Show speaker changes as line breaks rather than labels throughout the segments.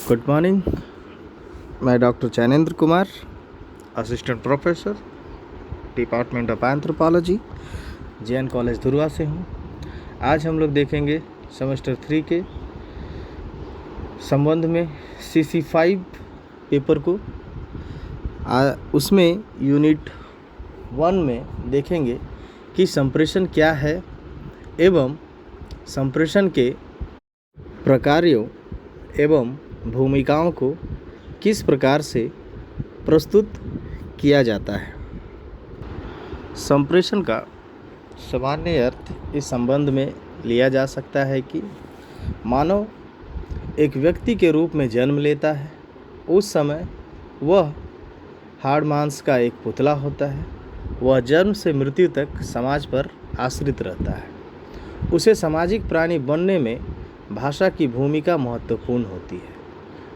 Good morning. मैं doctor Chainendra Kumar, assistant professor, department of anthropology, Jain college Dhurwa से हूँ। आज हम लोग देखेंगे सेमेस्टर 3 के संबंध में CC5 पेपर को। उसमें यूनिट 1 में देखेंगे कि संप्रेषण क्या है एवं संप्रेषण के प्रकारों एवं भूमिकाओं को किस प्रकार से प्रस्तुत किया जाता है। संप्रेषण का सामान्य अर्थ इस संबंध में लिया जा सकता है कि मानव एक व्यक्ति के रूप में जन्म लेता है। उस समय वह हाड़ मांस का एक पुतला होता है। वह जन्म से मृत्यु तक समाज पर आश्रित रहता है। उसे सामाजिक प्राणी बनने में भाषा की भूमिका महत्वपूर्ण होती है।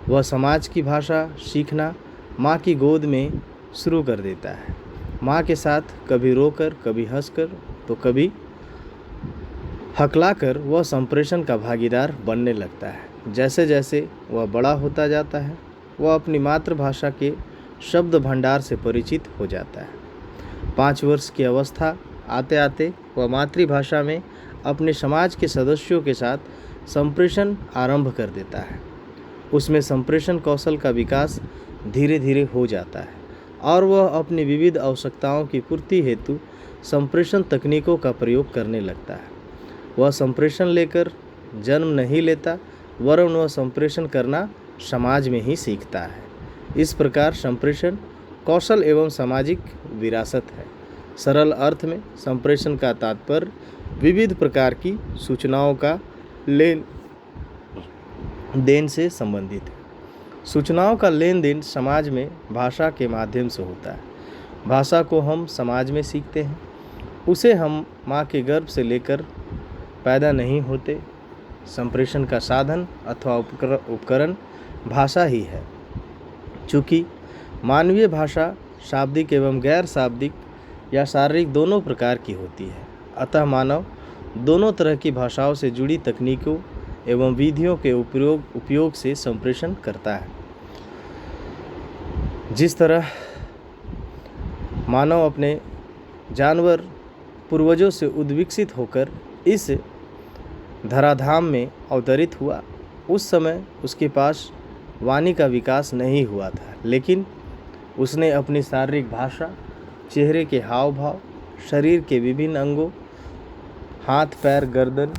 वह समाज की भाषा सीखना माँ की गोद में शुरू कर देता है। माँ के साथ कभी रोकर, कभी हंसकर, तो कभी हकलाकर वह संप्रेषण का भागीदार बनने लगता है। जैसे जैसे वह बड़ा होता जाता है, वह अपनी मातृभाषा के शब्द भंडार से परिचित हो जाता है। 5 वर्ष की अवस्था आते आते वह मातृभाषा में अपने समाज के सदस्यों के साथ संप्रेषण आरंभ कर देता है। उसमें संप्रेषण कौशल का विकास धीरे धीरे हो जाता है और वह अपनी विविध आवश्यकताओं की पूर्ति हेतु संप्रेषण तकनीकों का प्रयोग करने लगता है। वह संप्रेषण लेकर जन्म नहीं लेता, वरन वह संप्रेषण करना समाज में ही सीखता है। इस प्रकार संप्रेषण कौशल एवं सामाजिक विरासत है। सरल अर्थ में संप्रेषण का तात्पर्य विविध प्रकार की सूचनाओं का लेन देन से संबंधित है। सूचनाओं का लेन देन समाज में भाषा के माध्यम से होता है। भाषा को हम समाज में सीखते हैं। उसे हम माँ के गर्भ से लेकर पैदा नहीं होते। संप्रेषण का साधन अथवा उपकरण भाषा ही है। चूँकि मानवीय भाषा शाब्दिक एवं गैर शाब्दिक या शारीरिक दोनों प्रकार की होती है, अतः मानव दोनों तरह की भाषाओं से जुड़ी तकनीकों एवं विधियों के उपयोग से संप्रेषण करता है। जिस तरह मानव अपने जानवर पूर्वजों से उद्विकसित होकर इस धराधाम में अवतरित हुआ, उस समय उसके पास वाणी का विकास नहीं हुआ था, लेकिन उसने अपनी शारीरिक भाषा, चेहरे के हाव भाव, शरीर के विभिन्न अंगों, हाथ पैर, गर्दन,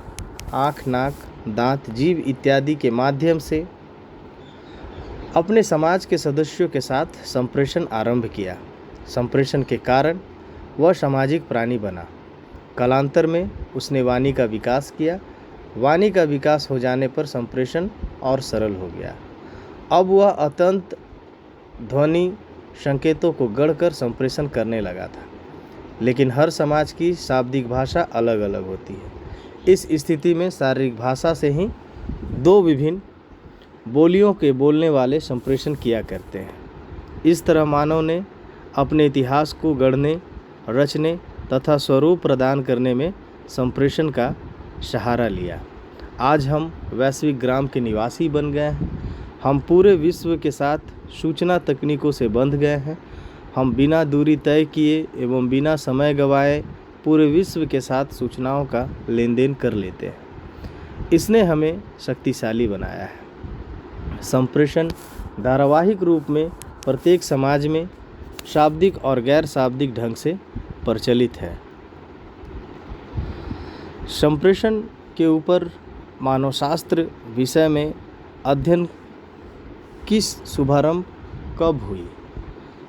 आँख, नाक, दांत, जीभ इत्यादि के माध्यम से अपने समाज के सदस्यों के साथ संप्रेषण आरंभ किया। संप्रेषण के कारण वह सामाजिक प्राणी बना। कालांतर में उसने वाणी का विकास किया। वाणी का विकास हो जाने पर संप्रेषण और सरल हो गया। अब वह अत्यंत ध्वनि संकेतों को गढ़कर संप्रेषण करने लगा था, लेकिन हर समाज की शाब्दिक भाषा अलग अलग होती है। इस स्थिति में शारीरिक भाषा से ही 2 विभिन्न बोलियों के बोलने वाले संप्रेषण किया करते हैं। इस तरह मानव ने अपने इतिहास को गढ़ने, रचने तथा स्वरूप प्रदान करने में संप्रेषण का सहारा लिया। आज हम वैश्विक ग्राम के निवासी बन गए हैं। हम पूरे विश्व के साथ सूचना तकनीकों से बंध गए हैं। हम बिना दूरी तय किए एवं बिना समय गंवाए पूरे विश्व के साथ सूचनाओं का लेन देन कर लेते हैं। इसने हमें शक्तिशाली बनाया है। संप्रेषण धारावाहिक रूप में प्रत्येक समाज में शाब्दिक और गैर शाब्दिक ढंग से प्रचलित है। संप्रेषण के ऊपर मानवशास्त्र विषय में अध्ययन किस शुभारंभ कब हुई?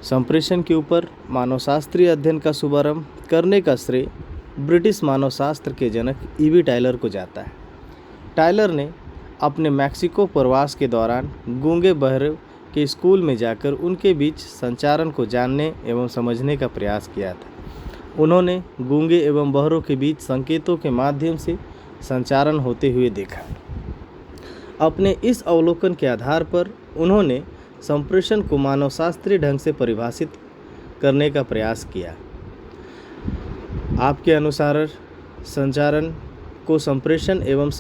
संप्रेषण के ऊपर मानवशास्त्रीय अध्ययन का शुभारंभ करने का श्रेय ब्रिटिश मानवशास्त्र के जनक E.V. टायलर को जाता है। टायलर ने अपने मैक्सिको प्रवास के दौरान गूंगे बहरों के स्कूल में जाकर उनके बीच संचारण को जानने एवं समझने का प्रयास किया था। उन्होंने गूंगे एवं बहरों के बीच संकेतों के माध्यम से संचारण होते हुए देखा। अपने इस अवलोकन के आधार पर उन्होंने संप्रेषण को मानवशास्त्रीय ढंग से परिभाषित करने का प्रयास किया। आपके अनुसार संचारण को संप्रेषण एवं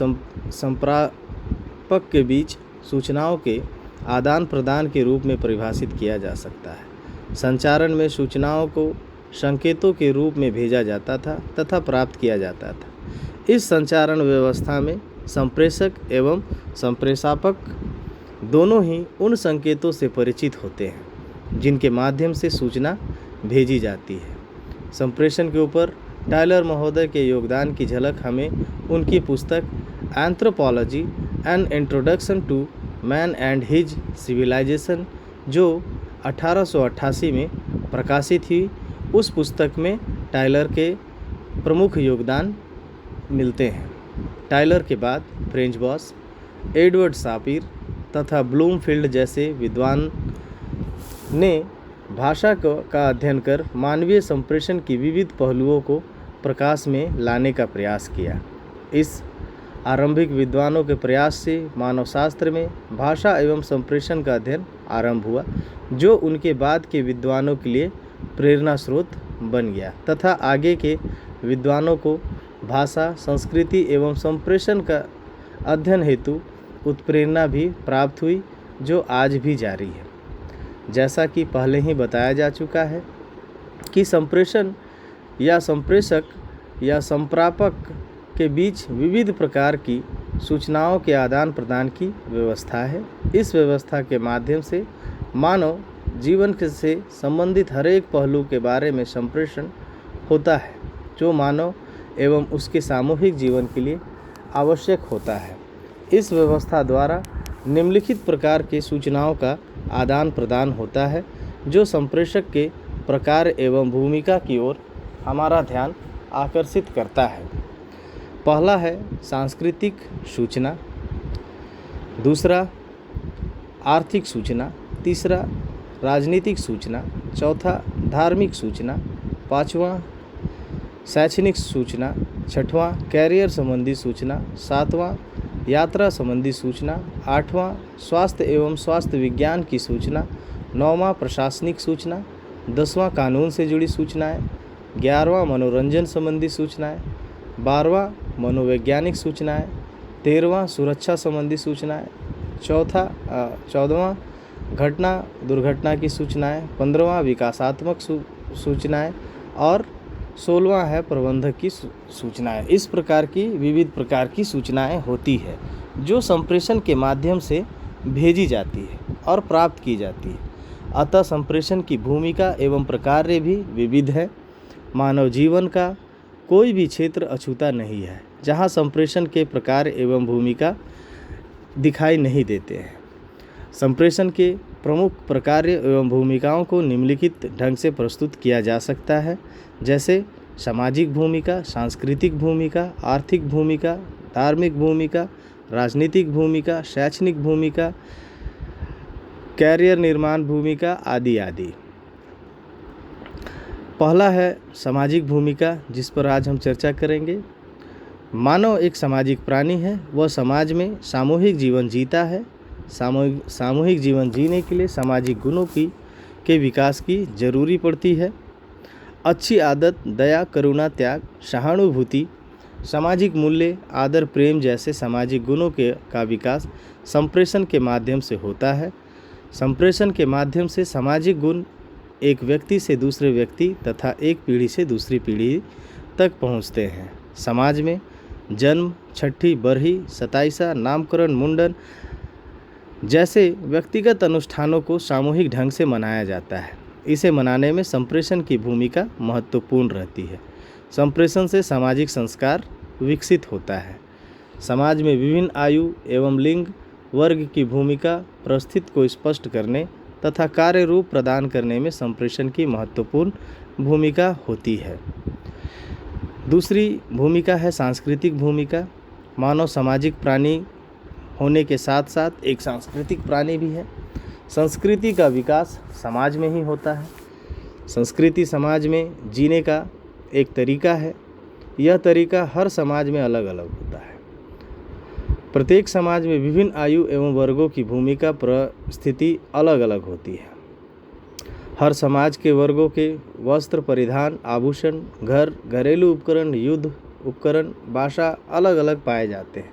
संप्रापक के बीच सूचनाओं के आदान प्रदान के रूप में परिभाषित किया जा सकता है। संचारण में सूचनाओं को संकेतों के रूप में भेजा जाता था तथा प्राप्त किया जाता था। इस संचारण व्यवस्था में संप्रेषक एवं संप्रेषापक दोनों ही उन संकेतों से परिचित होते हैं जिनके माध्यम से सूचना भेजी जाती है। संप्रेषण के ऊपर टायलर महोदय के योगदान की झलक हमें उनकी पुस्तक anthropology an introduction to man and his civilisation जो 1888 में प्रकाशित हुई, उस पुस्तक में टायलर के प्रमुख योगदान मिलते हैं। टायलर के बाद फ्रेंच बॉस, एडवर्ड सापिर तथा ब्लूमफील्ड जैसे विद्वान ने भाषा का अध्ययन कर मानवीय संप्रेषण की विविध पहलुओं को प्रकाश में लाने का प्रयास किया। इस आरंभिक विद्वानों के प्रयास से मानवशास्त्र में भाषा एवं संप्रेषण का अध्ययन आरंभ हुआ, जो उनके बाद के विद्वानों के लिए प्रेरणा स्रोत बन गया तथा आगे के विद्वानों को भाषा, संस्कृति एवं संप्रेषण का अध्ययन हेतु उत्प्रेरणा भी प्राप्त हुई, जो आज भी जारी है। जैसा कि पहले ही बताया जा चुका है कि संप्रेषण या संप्रेषक या संप्रापक के बीच विविध प्रकार की सूचनाओं के आदान प्रदान की व्यवस्था है। इस व्यवस्था के माध्यम से मानव जीवन से संबंधित हर एक पहलू के बारे में संप्रेषण होता है, जो मानव एवं उसके सामूहिक जीवन के लिए आवश्यक होता है। इस व्यवस्था द्वारा निम्नलिखित प्रकार के सूचनाओं का आदान प्रदान होता है, जो संप्रेषक के प्रकार एवं भूमिका की ओर हमारा ध्यान आकर्षित करता है। पहला है सांस्कृतिक सूचना, दूसरा आर्थिक सूचना, तीसरा राजनीतिक सूचना, चौथा धार्मिक सूचना, पाँचवा शैक्षणिक सूचना, छठवां कैरियर संबंधी सूचना, सातवां यात्रा संबंधी सूचना, आठवां स्वास्थ्य एवं स्वास्थ्य विज्ञान की सूचना, नौवां प्रशासनिक सूचना, 10वां कानून से जुड़ी सूचनाएं, 11वां मनोरंजन संबंधी सूचनाएं, 12वां मनोवैज्ञानिक सूचनाएं, 13वां सुरक्षा संबंधी सूचनाएं, 14वां घटना दुर्घटना की सूचनाएं, 15वां विकासात्मक सूचनाएं और 16वां है प्रबंधक की सूचनाएं। इस प्रकार की विविध प्रकार की सूचनाएं होती है जो संप्रेषण के माध्यम से भेजी जाती है और प्राप्त की जाती है। अतः संप्रेषण की भूमिका एवं प्रकार्य भी विविध है। मानव जीवन का कोई भी क्षेत्र अछूता नहीं है जहां संप्रेषण के प्रकार एवं भूमिका दिखाई नहीं देते हैं। संप्रेषण के प्रमुख प्रकार्य एवं भूमिकाओं को निम्नलिखित ढंग से प्रस्तुत किया जा सकता है, जैसे सामाजिक भूमिका, सांस्कृतिक भूमिका, आर्थिक भूमिका, धार्मिक भूमिका, राजनीतिक भूमिका, शैक्षणिक भूमिका, कैरियर निर्माण भूमिका आदि आदि। पहला है सामाजिक भूमिका, जिस पर आज हम चर्चा करेंगे। मानव एक सामाजिक प्राणी है। वह समाज में सामूहिक जीवन जीता है। सामूहिक जीवन जीने के लिए सामाजिक गुणों के विकास की जरूरी पड़ती है। अच्छी आदत, दया, करुणा, त्याग, सहानुभूति, सामाजिक मूल्य, आदर, प्रेम जैसे सामाजिक गुणों का विकास संप्रेषण के माध्यम से होता है। संप्रेषण के माध्यम से सामाजिक गुण एक व्यक्ति से दूसरे व्यक्ति तथा एक पीढ़ी से दूसरी पीढ़ी तक पहुंचते हैं। समाज में जन्म, छठी, बरही, 27वां, नामकरण, मुंडन जैसे व्यक्तिगत अनुष्ठानों को सामूहिक ढंग से मनाया जाता है। इसे मनाने में संप्रेषण की भूमिका महत्वपूर्ण रहती है। संप्रेषण से सामाजिक संस्कार विकसित होता है। समाज में विभिन्न आयु एवं लिंग वर्ग की भूमिका परिस्थिति को स्पष्ट करने तथा कार्य रूप प्रदान करने में संप्रेषण की महत्वपूर्ण भूमिका होती है। दूसरी भूमिका है सांस्कृतिक भूमिका। मानव सामाजिक प्राणी होने के साथ साथ एक सांस्कृतिक प्राणी भी है। संस्कृति का विकास समाज में ही होता है। संस्कृति समाज में जीने का एक तरीका है। यह तरीका हर समाज में अलग अलग होता है। प्रत्येक समाज में विभिन्न आयु एवं वर्गों की भूमिका परिस्थिति अलग अलग होती है। हर समाज के वर्गों के वस्त्र, परिधान, आभूषण, घर, घरेलू उपकरण, युद्ध उपकरण, भाषा अलग अलग पाए जाते हैं।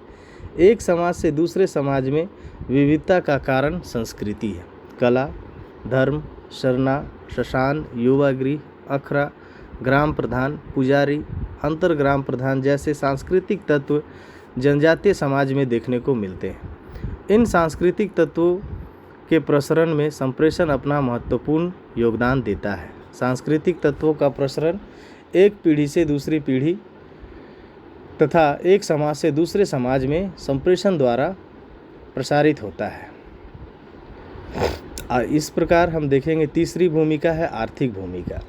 एक समाज से दूसरे समाज में विविधता का कारण संस्कृति है। कला, धर्म, सरना, श्मशान, युवा गृह, अखड़ा, ग्राम प्रधान, पुजारी, अंतर्ग्राम प्रधान जैसे सांस्कृतिक तत्व जनजातीय समाज में देखने को मिलते हैं। इन सांस्कृतिक तत्वों के प्रसरण में संप्रेषण अपना महत्वपूर्ण योगदान देता है। सांस्कृतिक तत्वों का प्रसरण एक पीढ़ी से दूसरी पीढ़ी तथा एक समाज से दूसरे समाज में संप्रेषण द्वारा प्रसारित होता है। इस प्रकार हम देखेंगे तीसरी भूमिका है आर्थिक भूमिका।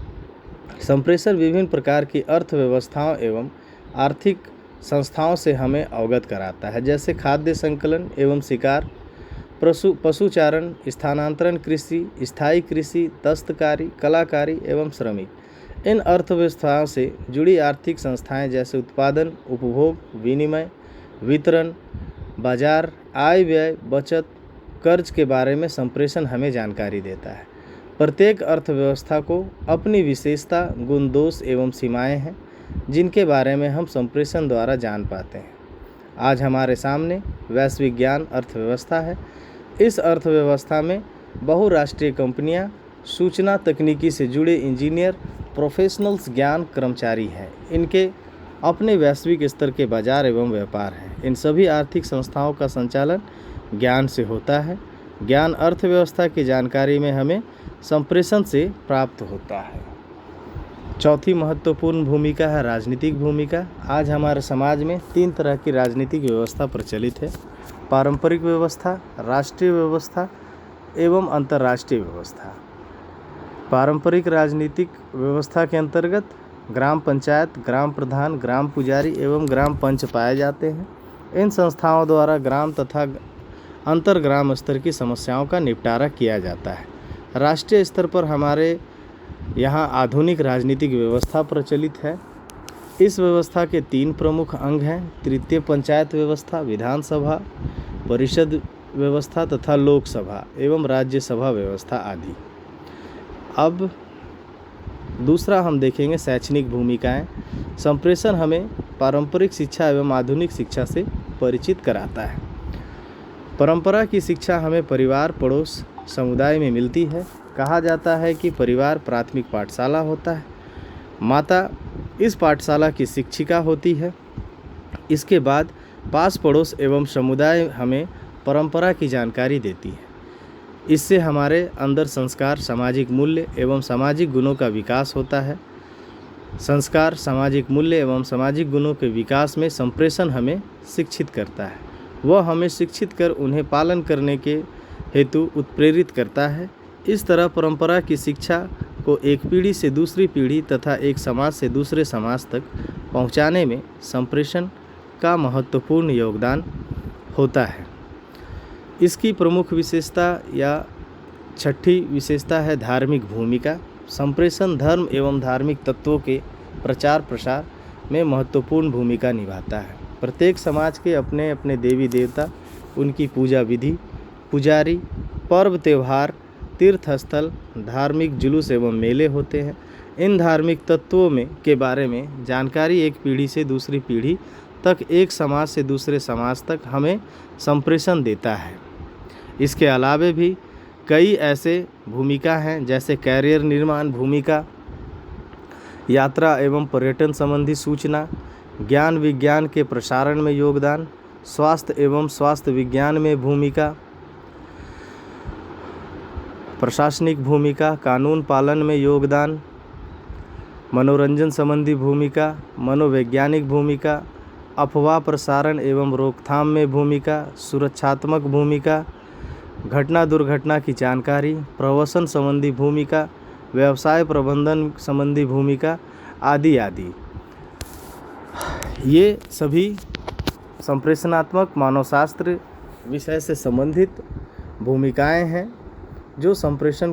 संप्रेषण विभिन्न प्रकार की अर्थव्यवस्थाओं एवं आर्थिक संस्थाओं से हमें अवगत कराता है, जैसे खाद्य संकलन एवं शिकार, पशुचारण, स्थानांतरण कृषि, स्थायी कृषि, दस्तकारी, कलाकारी एवं श्रमिक। इन अर्थव्यवस्थाओं से जुड़ी आर्थिक संस्थाएं जैसे उत्पादन, उपभोग, विनिमय, वितरण, बाजार, आय व्यय, बचत, कर्ज के बारे में संप्रेषण हमें जानकारी देता है। प्रत्येक अर्थव्यवस्था को अपनी विशेषता, गुण, दोष एवं सीमाएं हैं, जिनके बारे में हम संप्रेषण द्वारा जान पाते हैं। आज हमारे सामने वैश्विक ज्ञान अर्थव्यवस्था है। इस अर्थव्यवस्था में बहुराष्ट्रीय कंपनियां, सूचना तकनीकी से जुड़े इंजीनियर, प्रोफेशनल्स, ज्ञान कर्मचारी हैं। इनके अपने वैश्विक स्तर के बाजार एवं व्यापार हैं। इन सभी आर्थिक संस्थाओं का संचालन ज्ञान से होता है। ज्ञान अर्थव्यवस्था की जानकारी में हमें संप्रेषण से प्राप्त होता है। चौथी महत्वपूर्ण भूमिका है राजनीतिक भूमिका। आज हमारे समाज में 3 तरह की राजनीतिक व्यवस्था प्रचलित है: पारंपरिक व्यवस्था, राष्ट्रीय व्यवस्था एवं अंतर्राष्ट्रीय व्यवस्था। पारंपरिक राजनीतिक व्यवस्था के अंतर्गत ग्राम पंचायत, ग्राम प्रधान, ग्राम पुजारी एवं ग्राम पंच पाए जाते हैं। इन संस्थाओं द्वारा ग्राम तथा अंतर्ग्राम स्तर की समस्याओं का निपटारा किया जाता है। राष्ट्रीय स्तर पर हमारे यहाँ आधुनिक राजनीतिक व्यवस्था प्रचलित है। इस व्यवस्था के 3 प्रमुख अंग हैं: तृतीय पंचायत व्यवस्था, विधानसभा परिषद व्यवस्था तथा लोकसभा एवं राज्यसभा व्यवस्था आदि। अब दूसरा हम देखेंगे शैक्षणिक भूमिकाएं। संप्रेषण हमें पारंपरिक शिक्षा एवं आधुनिक शिक्षा से परिचित कराता है। परंपरा की शिक्षा हमें परिवार, पड़ोस, समुदाय में मिलती है। कहा जाता है कि परिवार प्राथमिक पाठशाला होता है। माता इस पाठशाला की शिक्षिका होती है। इसके बाद पास पड़ोस एवं समुदाय हमें परंपरा की जानकारी देती है। इससे हमारे अंदर संस्कार, सामाजिक मूल्य एवं सामाजिक गुणों का विकास होता है। संस्कार, सामाजिक मूल्य एवं सामाजिक गुणों के विकास में संप्रेषण हमें शिक्षित करता है। वह हमें शिक्षित कर उन्हें पालन करने के हेतु उत्प्रेरित करता है। इस तरह परंपरा की शिक्षा को एक पीढ़ी से दूसरी पीढ़ी तथा एक समाज से दूसरे समाज तक पहुंचाने में संप्रेषण का महत्वपूर्ण योगदान होता है। इसकी प्रमुख विशेषता या छठी विशेषता है धार्मिक भूमिका। संप्रेषण धर्म एवं धार्मिक तत्वों के प्रचार प्रसार में महत्वपूर्ण भूमिका निभाता है। प्रत्येक समाज के अपने अपने देवी देवता, उनकी पूजा विधि, पुजारी, पर्व त्योहार, तीर्थ स्थल, धार्मिक जुलूस एवं मेले होते हैं। इन धार्मिक तत्वों में के बारे में जानकारी एक पीढ़ी से दूसरी पीढ़ी तक, एक समाज से दूसरे समाज तक हमें संप्रेषण देता है। इसके अलावे भी कई ऐसे भूमिका हैं, जैसे कैरियर निर्माण भूमिका, यात्रा एवं पर्यटन संबंधी सूचना, ज्ञान विज्ञान के प्रसारण में योगदान, स्वास्थ्य एवं स्वास्थ्य विज्ञान में भूमिका, प्रशासनिक भूमिका, कानून पालन में योगदान, मनोरंजन संबंधी भूमिका, मनोवैज्ञानिक भूमिका, अफवाह प्रसारण एवं रोकथाम में भूमिका, सुरक्षात्मक भूमिका, घटना दुर्घटना की जानकारी, प्रवसन संबंधी भूमिका, व्यवसाय प्रबंधन संबंधी भूमिका आदि आदि। ये सभी संप्रेषणात्मक मानवशास्त्र विषय से संबंधित भूमिकाएं हैं जो संप्रेषण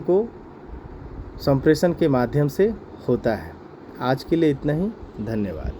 के माध्यम से होता है। आज के लिए इतना ही। धन्यवाद।